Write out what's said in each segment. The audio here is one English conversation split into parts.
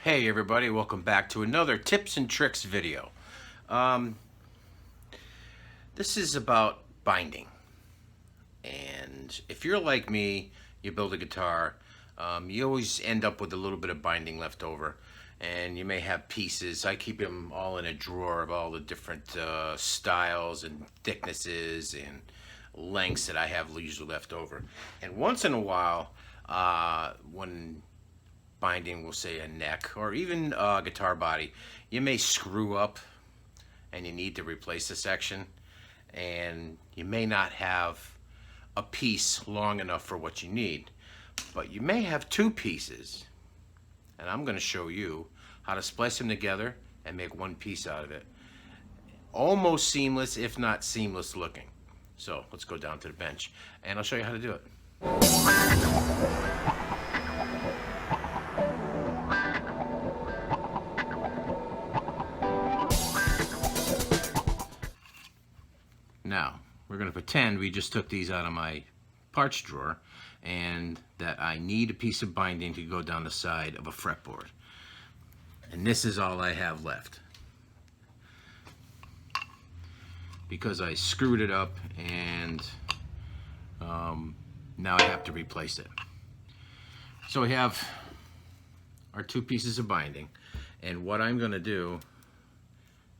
Hey everybody, welcome back to another tips and tricks video. This is about binding, and if you're like me, you build a guitar, you always end up with a little bit of binding left over, and you may have pieces. I keep them all in a drawer of all the different styles and thicknesses and lengths that I have usually left over. And once in a while, when binding, we'll say a neck or even a guitar body, you may screw up and you need to replace a section, and you may not have a piece long enough for what you need, but you may have two pieces, and I'm going to show you how to splice them together and make one piece out of it. Almost seamless, if not seamless looking. So let's go down to the bench and I'll show you how to do it. Now, we're going to pretend we just took these out of my parts drawer and that I need a piece of binding to go down the side of a fretboard. And this is all I have left, because I screwed it up and now I have to replace it. So we have our two pieces of binding, and what I'm going to do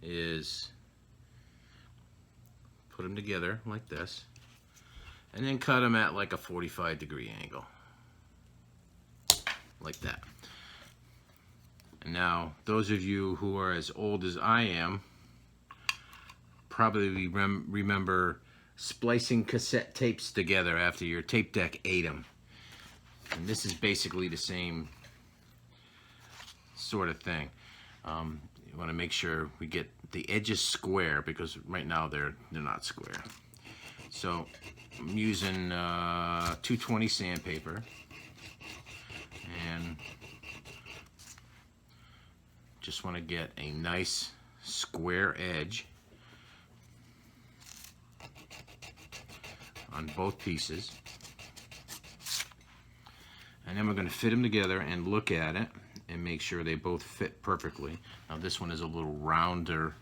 is put them together like this, and then cut them at like a 45-degree angle, like that. And now, those of you who are as old as I am probably remember splicing cassette tapes together after your tape deck ate them. And this is basically the same sort of thing. You want to make sure we get the edges square, because right now they're not square. So I'm using 220 sandpaper, and just want to get a nice square edge on both pieces, and then we're going to fit them together and look at it and make sure they both fit perfectly. Now this one is a little rounder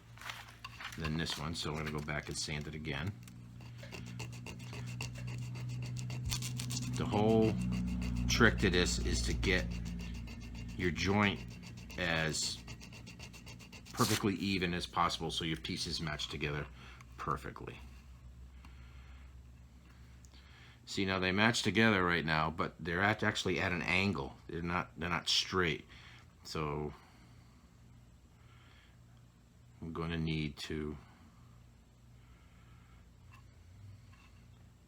than this one, so I'm going to go back and sand it again. The whole trick to this is to get your joint as perfectly even as possible so your pieces match together perfectly. See, now they match together right now, but they're actually at an angle. They're not straight. So I'm going to need to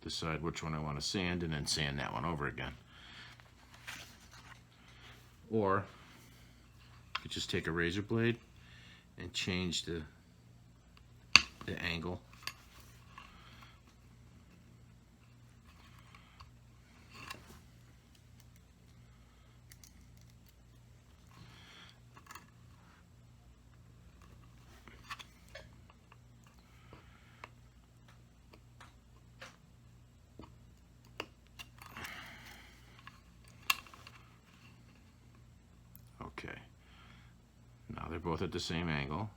decide which one I want to sand, and then sand that one over again. Or you could just take a razor blade and change the angle. Okay, now they're both at the same angle.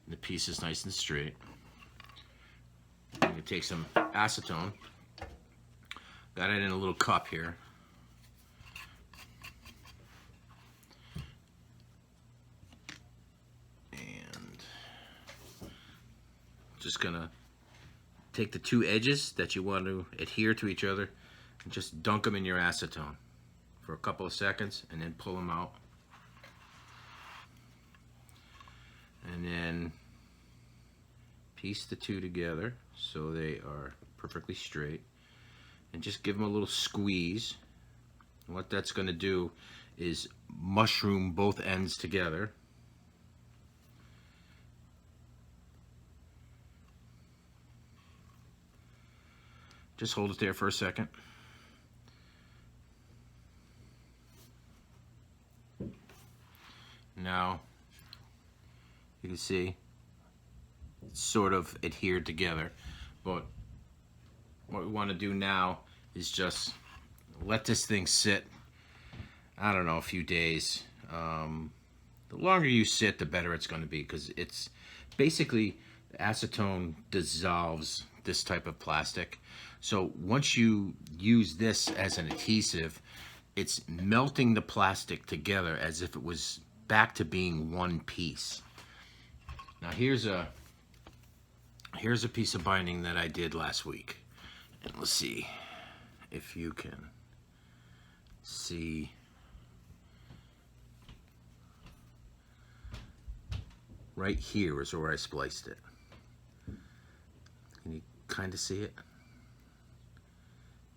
The piece is nice and straight. I'm going to take some acetone. Got it in a little cup here. And just going to take the two edges that you want to adhere to each other and just dunk them in your acetone for a couple of seconds, and then pull them out. And then piece the two together so they are perfectly straight, and just give them a little squeeze. And what that's going to do is mushroom both ends together. Just hold it there for a second. Now you can see it's sort of adhered together, but what we want to do now is just let this thing sit I don't know, a few days. The longer you sit, the better it's going to be, because it's basically acetone dissolves this type of plastic. So once you use this as an adhesive, it's melting the plastic together as if it was back to being one piece. Now here's a piece of binding that I did last week, and let's see if you can see. Right here is where I spliced it. Can you kind of see it?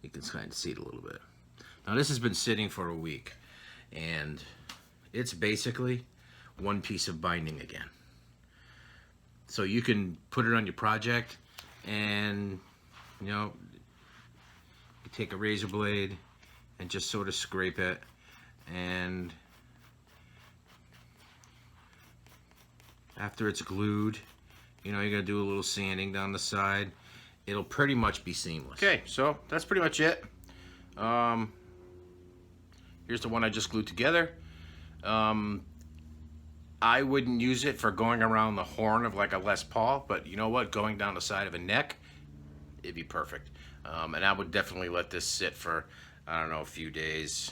You can kind of see it a little bit. Now this has been sitting for a week, and it's basically one piece of binding again. So you can put it on your project, and you take a razor blade and just sort of scrape it, and after it's glued, you're gonna do a little sanding down the side. It'll pretty much be seamless. Okay, so that's pretty much it. Here's the one I just glued together. I wouldn't use it for going around the horn of like a Les Paul, but you know what? Going down the side of a neck, it'd be perfect. And I would definitely let this sit for, I don't know, a few days,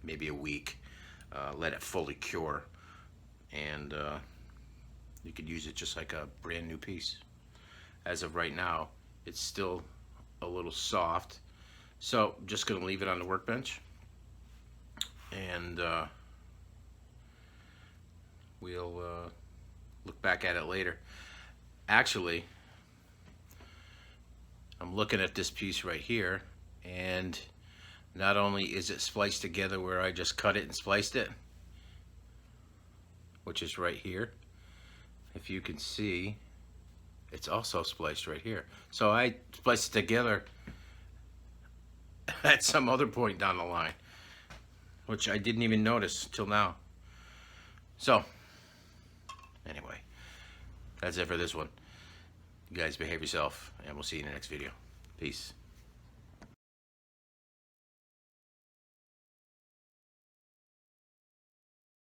maybe a week. Let it fully cure, and you could use it just like a brand new piece. As of right now, it's still a little soft, so I'm just gonna leave it on the workbench, and we'll look back at it later. Actually, I'm looking at this piece right here, and not only is it spliced together where I just cut it and spliced it, which is right here, if you can see, it's also spliced right here. So I spliced it together at some other point down the line, which I didn't even notice till now. So anyway, that's it for this one. You guys behave yourself, and we'll see you in the next video. Peace.